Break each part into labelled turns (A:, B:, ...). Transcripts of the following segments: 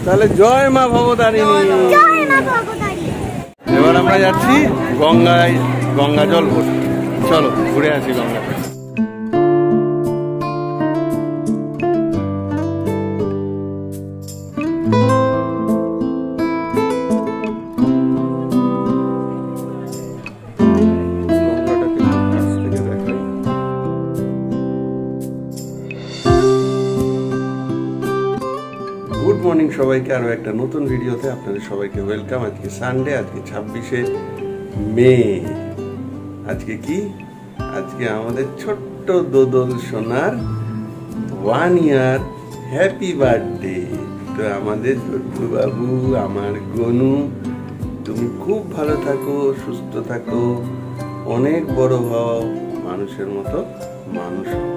A: তাহলে জয় মা ভবতারিণী। এবার আমরা যাচ্ছি গঙ্গায়, গঙ্গা জল ভরতে। চলো ঘুরে আসি গঙ্গাতে। গুড মর্নিং সবাইকে, আরো একটা নতুন ভিডিওতে আপনাদের সবাইকে ওয়েলকাম। আজকে সানডে, আজকে 26শে মে। আজকে কি? আজকে আমাদের ছোট্ট দোদল সোনার 1 ইয়ার হ্যাপি বার্থডে। তো আমাদের দোদলু বাবু, আমার গনু, তুমি খুব ভালো থাকো, সুস্থ থাকো, অনেক বড় হও, মানুষের মতো মানুষ হও।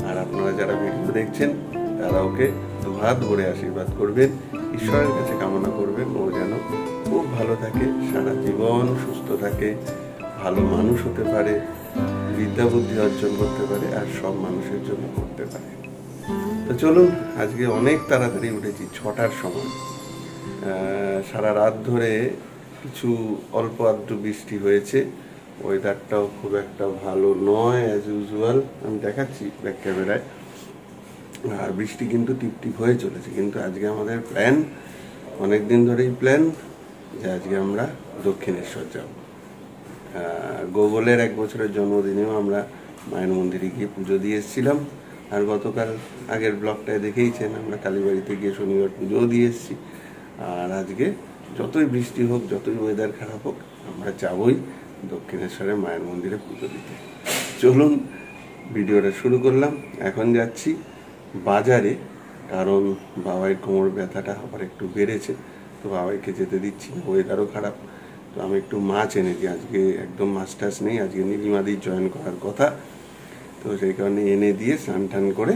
A: আর আপনারা যারা ভিডিও দেখছেন তারা ওকে দুহাত ভরে আশীর্বাদ করবেন, ঈশ্বরের কাছে কামনা করবেন ও যেন খুব ভালো থাকে, সারা জীবন সুস্থ থাকে, ভালো মানুষ হতে পারে, বিদ্যা বুদ্ধি অর্জন করতে পারে, আর সব মানুষের জন্য করতে পারে। তো চলুন, আজকে অনেক তাড়াতাড়ি উঠেছি, 6টার সময়। সারা রাত ধরে কিছু অল্প আধটু বৃষ্টি হয়েছে, ওয়েদারটাও খুব একটা ভালো নয় অ্যাজ ইউজুয়াল। আমি দেখাচ্ছি ব্যাক ক্যামেরায়। আর বৃষ্টি কিন্তু টিপটিপ হয়ে চলেছে, কিন্তু আজকে আমাদের প্ল্যান, অনেকদিন ধরেই প্ল্যান, যে আজকে আমরা দক্ষিণেশ্বর যাব। গোগলের 1 বছরের জন্মদিনেও আমরা মায়ের মন্দিরে গিয়ে পুজো দিয়ে এসেছিলাম। আর গতকাল আগের ব্লগটায় দেখেইছেন আমরা কালীবাড়িতে গিয়ে শনিবার পুজোও দিয়ে এসেছি। আর আজকে যতই বৃষ্টি হোক, যতই ওয়েদার খারাপ হোক, আমরা যাবই দক্ষিণেশ্বরের মায়ের মন্দিরে পুজো দিতে। চলুন ভিডিওটা শুরু করলাম। এখন যাচ্ছি বাজারে, কারণ বাবাইয়ের কোমর ব্যথাটা আবার একটু বেড়েছে। তো বাবাইকে যেতে দিচ্ছি না, ওয়েদারও খারাপ। তো আমি একটু মাছ এনেছি, আজকে একদম মাছ টাছ নেই, আজকে নীলিমাদির জয়েন করার কথা। তো সেই কারণে এনে দিয়ে স্নান টান করে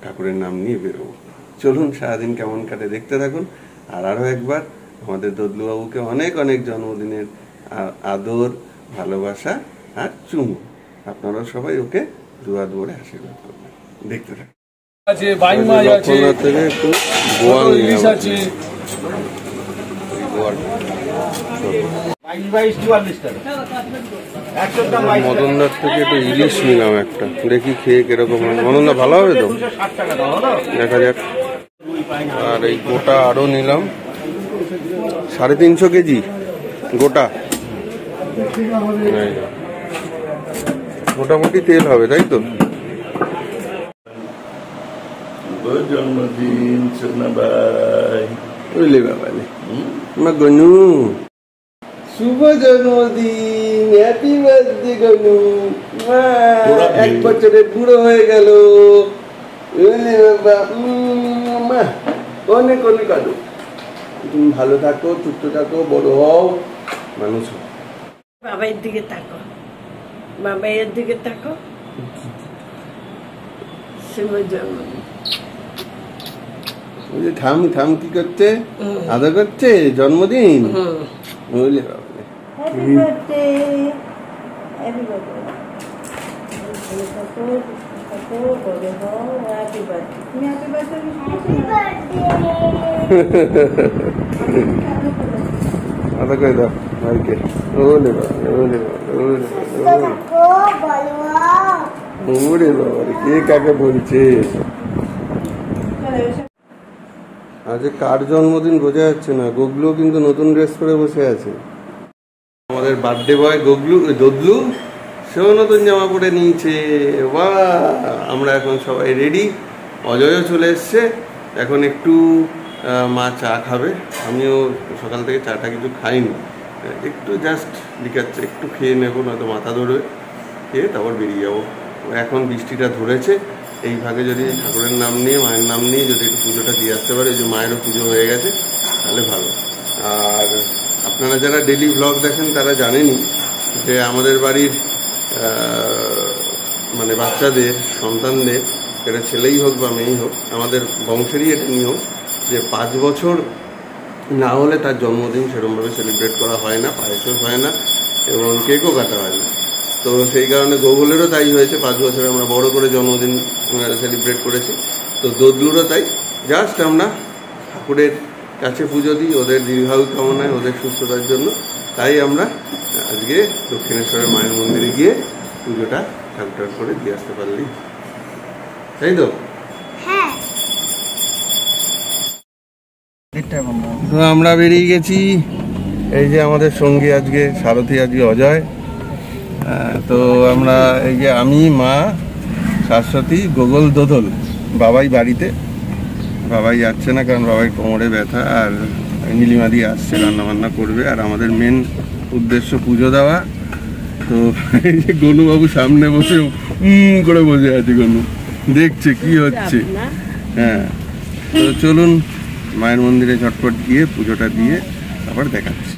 A: ঠাকুরের নাম নিয়ে বেরোবো। চলুন সারাদিন কেমন কাটে দেখতে থাকুন। আর আরও একবার আমাদের দদলুবাবুকে অনেক অনেক জন্মদিনের আদর, ভালোবাসা আর চুমু। আপনারা সবাই ওকে দুহাত ভরে আশীর্বাদ করবেন। দেখতে থাকুন।
B: আছে বাইং মাছ আছে,
A: থেকে একটু
B: ইলিশ আছে,
A: মদনদার থেকে একটু ইলিশ নিলাম একটা, দেখি খেয়ে কিরকম হয়। মদনদা ভালো হবে তো, দেখা যাক। আর এই গোটা আরো নিলাম 350 কেজি গোটা, মোটামুটি তেল হবে, তাই তো?
C: জন্মদিন সোনা ভাই,
A: বুঝলি বাবা, আমার গনু শুভ জন্মদিন, হ্যাপি বার্থডে গনু। 1 বছরের বুড়ো হয়ে গেল, বুঝলি বাবা। অনেক অনেক আদর। তুমি ভালো থাকো, সুস্থ থাকো, বড় হও, মানুষ হও।
D: বাবাইয়ের দিকে তাকো, বাবাইয়ের দিকে তাকো। শুভ জন্মদিন।
A: থাম থাম, কি করছে? আদর করছে জন্মদিন, বুঝলি বাবা।
D: Happy birthday, happy birthday. Happy birthday, তুমি হ্যাপি বার্থডে
A: আদর করে দাও ভাইকে। ওলে বাবা, ওলে বাবা, ওলে বাবা, ওরে বাবা, কে কাকে বলছে? আজ কার জন্মদিন বোঝা যাচ্ছে না। গোগলু কিন্তু নতুন ড্রেস পরে বসে আছে। আমাদের বার্থডে বয় গোগলু, দদলু, সেও নতুন জামা পরে নিয়েছে। বাহ, আমরা এখন সবাই রেডি। অজয়ও চলে এসছে। এখন একটু মা চা খাবে, আমিও সকাল থেকে চাটা কিছু খাইনি, একটু জাস্ট লিখাচ্ছে, একটু খেয়ে নেবো, নয়তো মাথা ধরবে। খেয়ে তারপর বেরিয়ে যাবো। এখন বৃষ্টিটা ধরেছে, এই ভাগে যদি ঠাকুরের নাম নিয়ে, মায়ের নাম নিয়ে যদি একটু পুজোটা দিয়ে আসতে পারে, এই যে মায়েরও পুজো হয়ে গেছে, তাহলে ভালো। আর আপনারা যারা ডেলি ব্লগ দেখেন তারা জানেনই যে আমাদের বাড়ির মানে বাচ্চাদের, সন্তানদের, এটা ছেলেই হোক বা মেয়েই হোক, আমাদের বংশেরই এটা নিয়ম যে 5 বছর না হলে তার জন্মদিন সেরকমভাবে সেলিব্রেট করা হয় না, পায়েসও হয় না এবং কেকও কাটা হয় না। তো সেই কারণে গোগলেরও তাই হয়েছে, 5 বছরে আমরা বড় করে জন্মদিন সেলিব্রেট করেছি। তো দদলুরও তাই। জাস্ট আমরা ঠাকুরের কাছে পুজো দিই, ওদের দীর্ঘায়ু কামনায়, ওদের সুস্থতার জন্য। তাই আমরা আজকে দক্ষিণেশ্বরের মায়ের মন্দিরে গিয়ে পুজোটা ঠাকুর করে দিয়ে আসতে পারলি, তাই তো? তো আমরা বেরিয়ে গেছি। এই যে আমাদের সঙ্গী আজকে সারথি, আজকে অজয়। তো আমরা এই যে আমি, মা, শাশ্বতী, গোগল, দোদল। বাবাই বাড়িতে, বাবাই যাচ্ছে না কারণ বাবাই কোমরে ব্যথা, আর নীলিমাদি আসছে, রান্নাবান্না করবে। আর আমাদের মেন উদ্দেশ্য পুজো দেওয়া। তো এই যে গনুবাবু সামনে বসে করে বসে আছে, গনু দেখছে কি হচ্ছে। হ্যাঁ, তো চলুন মায়ের মন্দিরে ঝটপট গিয়ে পুজোটা দিয়ে আবার দেখাচ্ছি।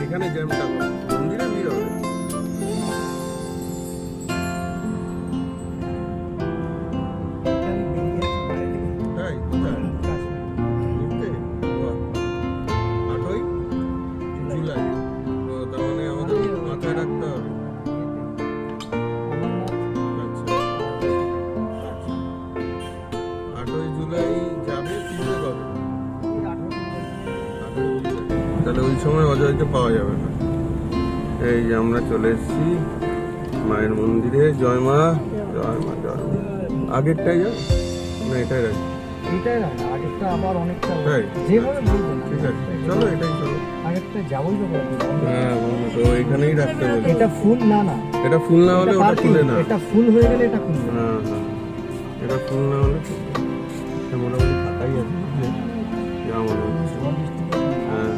A: এখানে জ্যামটা মন্দিরে ভিড় হবে। তাই কোথায় ঘুরতে? 8ই জুলাই। তো তার মানে আমাদের মাথায় রাখতে হবে। আচ্ছা, 8ই জুলাই যাবে, ফিরবে কবে? তাহলে ওই সময় অজয়কে পাওয়া যাবে না। এই যে আমরা চলে এসেছি মায়ের মন্দিরে। জয় মা, জয় মা, জয় মা। আগেরটাই যাও না, এটাই রাখি?
E: এটাই না, আগেরটা আবার অনেকটা
A: তাই?
E: যেভাবে বলবেন।
A: ঠিক আছে, চলো এটাই চলো।
E: আগেরটা যাবোই তো বলবো।
A: হ্যাঁ বলো, তো এখানেই রাখতে বলবো।
E: এটা ফুল না, না
A: এটা ফুল না হলে ওটা খুলে না।
E: এটা ফুল হয়ে গেলে এটা খুলবে।
A: হ্যাঁ হ্যাঁ, এটা ফুল না হলে মোটামুটি ফাঁকাই আছে, বুঝলে? যা মনে হচ্ছে। হ্যাঁ,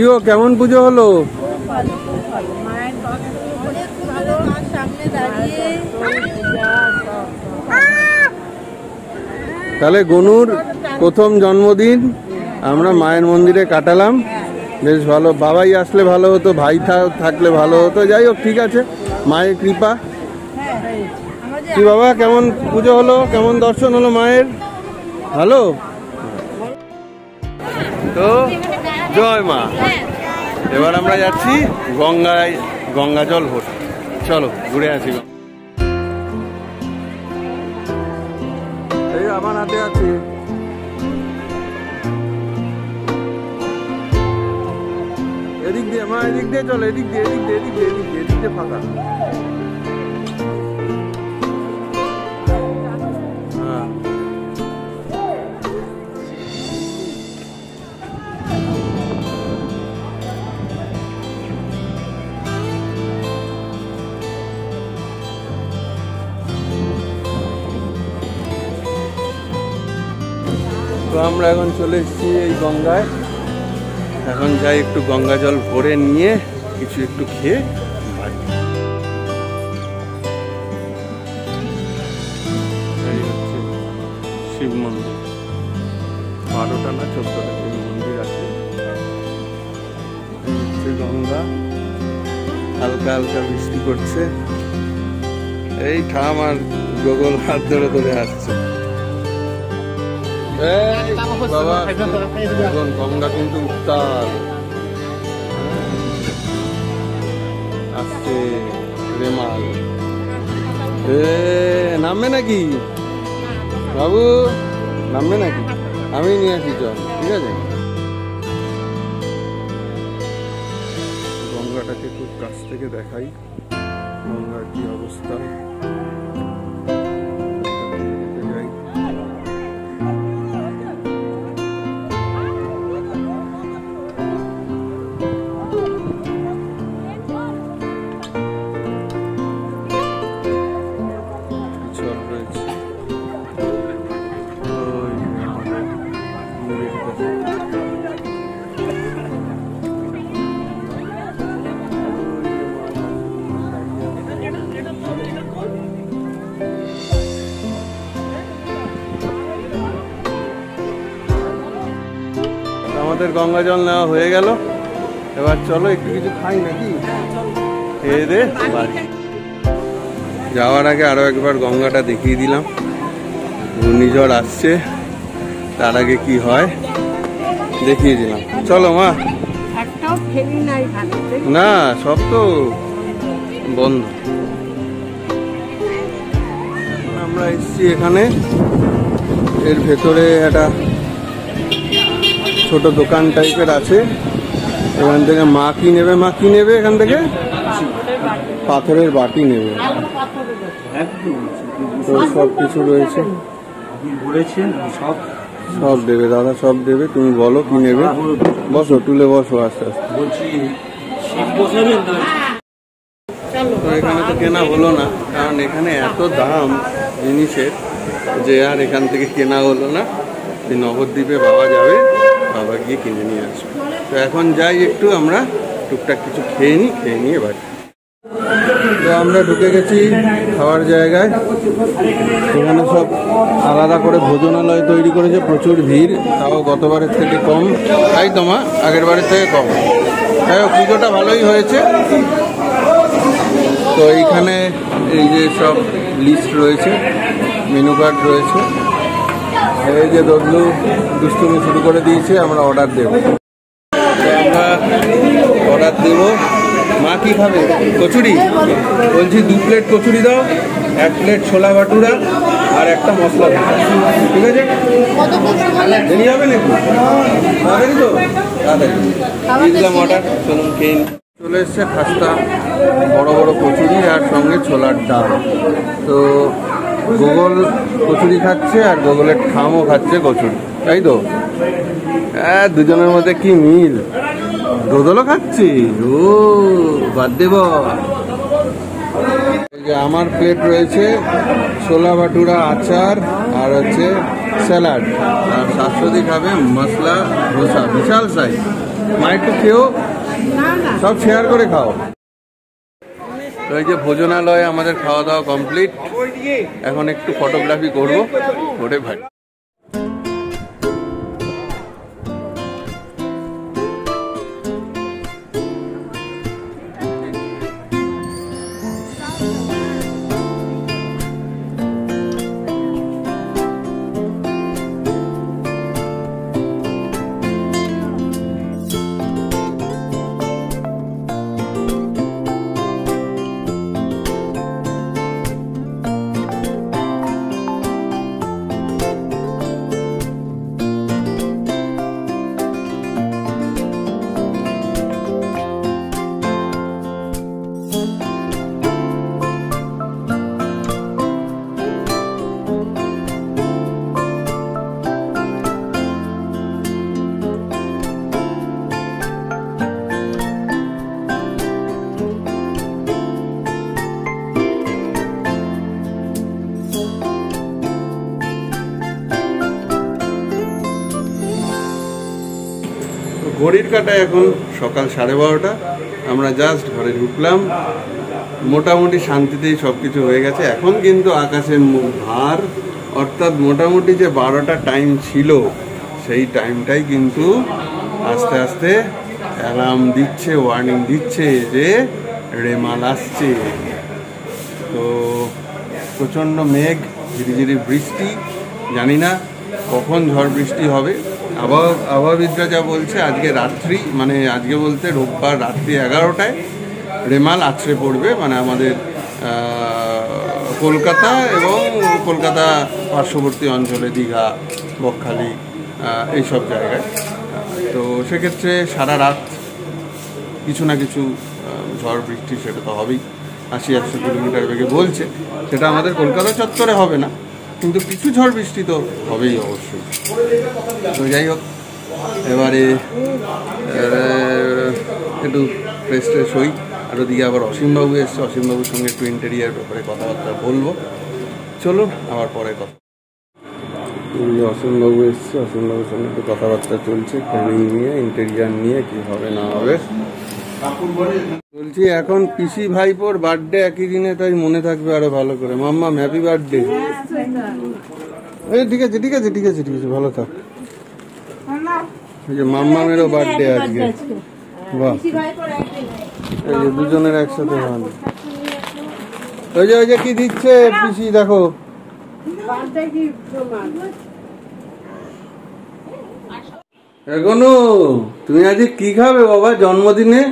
A: কি গো, কেমন পুজো হলো? তাহলে গনুর প্রথম জন্মদিন আমরা মায়ের মন্দিরে কাটালাম, বেশ ভালো। বাবাই আসলে ভালো হতো, ভাই থাকলে ভালো হতো। যাই হোক, ঠিক আছে, মায়ের কৃপা। কি বাবা, কেমন পুজো হলো, কেমন দর্শন হলো মায়ের? ভালো তো? জয় মা। এবার আমরা যাচ্ছি গঙ্গায়, গঙ্গা জল ভরতে। চলো ঘুরে আসি। এই আমার হাতে আছে। এদিক দিয়ে মা, এদিক দিয়ে চলো, এদিক দিয়ে, এদিক দিয়ে, এদিক দিয়ে, এদিক দিয়ে, এদিক দিয়ে ফাঁকা। হ্যাঁ, তো আমরা এখন চলে এসেছি এই গঙ্গায়। এখন যাই একটু গঙ্গা জল ভরে নিয়ে কিছু একটু খেয়ে বাড়ি। এই হচ্ছে শিব মন্দির, 12টা না 14টা শিব মন্দির আছে। এই হচ্ছে গঙ্গা, হালকা হালকা বৃষ্টি করছে। এই ঠাম আর গোগল হাত ধরে ধরে আসছে। এই বাবা দেখুন গঙ্গা কিন্তু উত্তাল আসছে রেমাল। নামবে নাকি বাবু? নামবে নাকি? আমি নিয়ে আসি, চল। ঠিক আছে, গঙ্গাটাকে খুব কাছ থেকে দেখাই, গঙ্গার কি অবস্থা। আমাদের গঙ্গা জল নেওয়া হয়ে গেল, এবার চলো একটু কিছু খাই নাকি, খেয়ে দে বাড়ি। যাওয়ার আগে আরো একবার গঙ্গাটা দেখিয়ে দিলাম। ঘূর্ণিঝড় আসছে, তার আগে কি হয় দেখিয়ে দিলাম। চলো মা। না, সব তো বন্ধ। আমরা এসছি এখানে, এর ভেতরে একটা ছোট দোকান টাইপের আছে। এখান থেকে মা কি নেবে? মা কি নেবে এখান থেকে? পাথরের বাটি নেবে। তো সব কিছু রয়েছে, সব দেবে দাদা, সব দেবে। তুমি বলো কি নেবে, বসো, তুলে বসো আস্তে আস্তে। তো এখানে তো কেনা হলো না, কারণ এখানে এত দাম জিনিসের যে আর এখান থেকে কেনা হলো না। নবদ্বীপে বাবা যাবে, বাবা গিয়ে কিনে নিয়ে আসবে। তো এখন যাই একটু আমরা টুকটাক কিছু খেয়ে নিই, খেয়ে নিয়ে বাড়ি। তো আমরা ঢুকে গেছি খাওয়ার জায়গায়। এখানে সব আলাদা করে ভোজনালয় তৈরি করেছে, প্রচুর ভিড়, তাও গতবারের থেকে কম। তাই তো মা, আগের বারের থেকে কম। তাই পুজোটা ভালোই হয়েছে। তো এইখানে এই যে সব লিস্ট রয়েছে, মেনু কার্ড রয়েছে। এই যে দদলু দুষ্টুমি শুরু করে দিয়েছে, আমরা অর্ডার দেব। আমরা অর্ডার দেব। মা কি খাবে? কচুরি বলছি, 2 প্লেট কচুরি দাও, 1 প্লেট ছোলা ভাটুরা আর একটা মশলা ভাজা। ঠিক আছে, দেরি হবে নাকি? তাড়াতাড়ি তো, তাড়াতাড়ি দিলাম অর্ডার। চলুন খেয়ে নিই। চলে এসছে খাস্তা, বড় বড় কচুরি আর সঙ্গে ছোলার ডাল। তো গোগল কচুরি খাচ্ছে আর গোগলের ঠামও খাচ্ছে কচুরি, তাই তো? হ্যাঁ, দুজনের মধ্যে কি মিল। দোদলও খাচ্ছি, ও বাদ দেব। আমার প্লেট রয়েছে ছোলা ভাটুরা, আচার আর হচ্ছে স্যালাড, আর শাশুড়ি খাবে মশলা ধোসা, বিশাল সাইজ। মা একটু খেয়েও, সব শেয়ার করে খাও। তো এই যে ভোজনালয়ে আমাদের খাওয়া দাওয়া কমপ্লিট। এখন একটু ফটোগ্রাফি করবো, করে ভাই। ঘড়ির কাঁটায় এখন সকাল 12:30। আমরা জাস্ট ঘরে ঢুকলাম, মোটামুটি শান্তিতেই সব কিছু হয়ে গেছে। এখন কিন্তু আকাশের মুখ ভার, অর্থাৎ মোটামুটি যে 12টা টাইম ছিল সেই টাইমটাই কিন্তু আস্তে আস্তে অ্যালার্ম দিচ্ছে, ওয়ার্নিং দিচ্ছে যে রেমাল আসছে। তো প্রচণ্ড মেঘ, ঝিরিঝিরি বৃষ্টি, জানি না কখন ঝড় বৃষ্টি হবে। আবহাওয়াবিদরা যা বলছে আজকে রাত্রি, মানে আজকে বলতে রোববার রাত্রি 11টায় রেমাল আছড়ে পড়বে, মানে আমাদের কলকাতা এবং কলকাতা পার্শ্ববর্তী অঞ্চলে দীঘা, বকখালি, এইসব জায়গায়। তো সেক্ষেত্রে সারা রাত কিছু না কিছু ঝড় বৃষ্টি সেটা তো হবেই, 80-100 কিলোমিটার বেগে বলছে। সেটা আমাদের কলকাতা চত্বরে হবে না, কিন্তু কিছু ঝড় বৃষ্টি তো হবেই অবশ্যই। তো যাই হোক, এবারে একটু ফ্রেশ ট্রেশ হই। আর ওদিকে আবার অসীমবাবু এসছে, অসীমবাবুর সঙ্গে একটু ইন্টেরিয়ার ব্যাপারে কথাবার্তা বলবো। চলো আবার পরে কথা। অসীমবাবু এসছে, অসীমবাবুর সঙ্গে একটু কথাবার্তা চলছে প্ল্যানিং নিয়ে, ইন্টেরিয়ার নিয়ে, কি হবে না হবে। বলছি এখন পিসি ভাইপোর বার্থডে একই দিনে, তাই মনে থাকবে আরো ভালো করে। Mamma happy birthday. এই ঠিক আছে ঠিক আছে ঠিক আছে ঠিক আছে, ভালো থাক। এই যে মাম্মামেরও বার্থডে আজকে। বাহ, এই যে দুজনের একসাথে ভালো। ওই যে কি দিচ্ছে পিসি, দেখো। এখনো তুমি আজকে কি খাবে বাবা জন্মদিনে?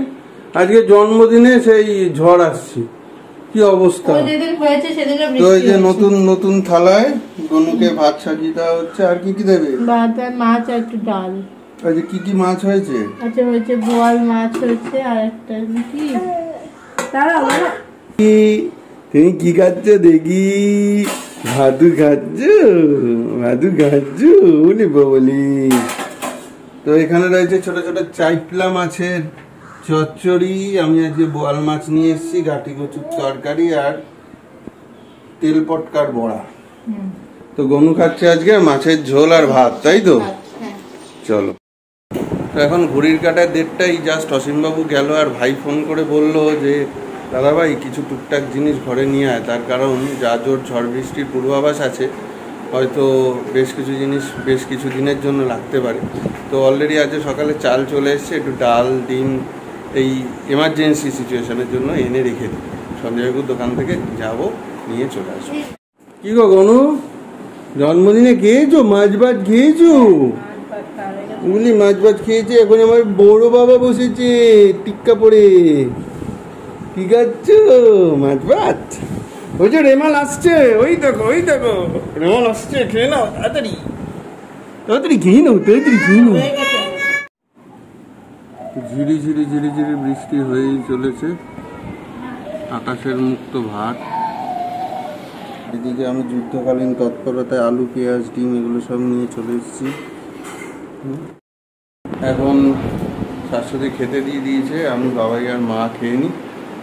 A: আজকে জন্মদিনে সেই ঝড় আসছে, কি অবস্থা। তো এই যে নতুন নতুন থালায় গনুকে ভাত সাজিয়ে দেওয়া হচ্ছে। আর কি কি দেবে?
F: ভাত আর মাছ আর একটু ডাল।
A: আজকে কি কি মাছ হয়েছে?
F: আচ্ছা হয়েছে বোয়াল মাছ হয়েছে, আর একটা কি
A: তুমি কি খাচ্ছ দেখি? ভাদু খাচ্ছ? ভাদু খাচ্ছ? বলি। তো এখানে রয়েছে ছোট ছোট চাইপলা মাছের চচ্চড়ি। আমি আজকে বোয়াল মাছ নিয়ে এসেছি, গাঁটি কচুর তরকারি আর তেল পটকার বড়া। তো গনু খাচ্ছে আজকে মাছের ঝোল আর ভাত, তাই তো? চলো। তো এখন ঘড়ির কাটায় 1:30টাই জাস্ট। অসীমবাবু গেল আর ভাই ফোন করে বললো যে দাদাভাই কিছু টুকটাক জিনিস ঘরে নিয়ে আয়, তার কারণ যা জোর ঝড় বৃষ্টির পূর্বাভাস আছে, হয়তো বেশ কিছু জিনিস বেশ কিছু দিনের জন্য লাগতে পারে। তো অলরেডি আজকে সকালে চাল চলে এসছে, একটু ডাল ডিম এই এমার্জেন্সি সিচুয়েশনের জন্য এনে রেখে দিই। সঞ্জয়বাবুর দোকান থেকে যাব, নিয়ে চলে আসবো। কি গো গনু, জন্মদিনে খেয়েছো? মাছ ভাত খেয়েছো? বলি মাছ ভাত খেয়েছে। এখন আমার বড় বাবা বসেছে টিক্কা পরে। কি খাচ্ছ? মাছ ভাত। ওই যে রেমাল আসছে, ওই দেখো ওই দেখো রেমাল আসছে, খেয়ে নাও তাড়াতাড়ি তাড়াতাড়ি খেয়ে নাও, তাড়াতাড়ি খেয়ে নাও। ঝিরি ঝিরি ঝিরি ঝিরি বৃষ্টি হয়েই চলেছে, আকাশের মুক্ত ভাত। এদিকে আমি যুদ্ধকালীন তৎপরতায় আলু পেঁয়াজ ডিম এগুলো সব নিয়ে চলে এসেছি। এখন শাশুড়ি খেতে দিয়ে দিয়েছে, আমি বাবাই আর মা খেয়ে নিই,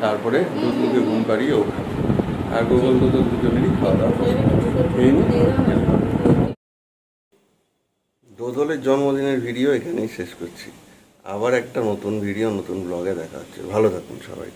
A: তারপরে দুধকে ঘুম পাড়িয়ে ও খাবে। আর গোগল তো দুজনেরই খাওয়া দাওয়া খেয়ে নিই। দোদলের জন্মদিনের ভিডিও এখানেই শেষ করছি। আবার একটা নতুন ভিডিও নতুন ব্লগে দেখা হচ্ছে। ভালো থাকুন সবাই।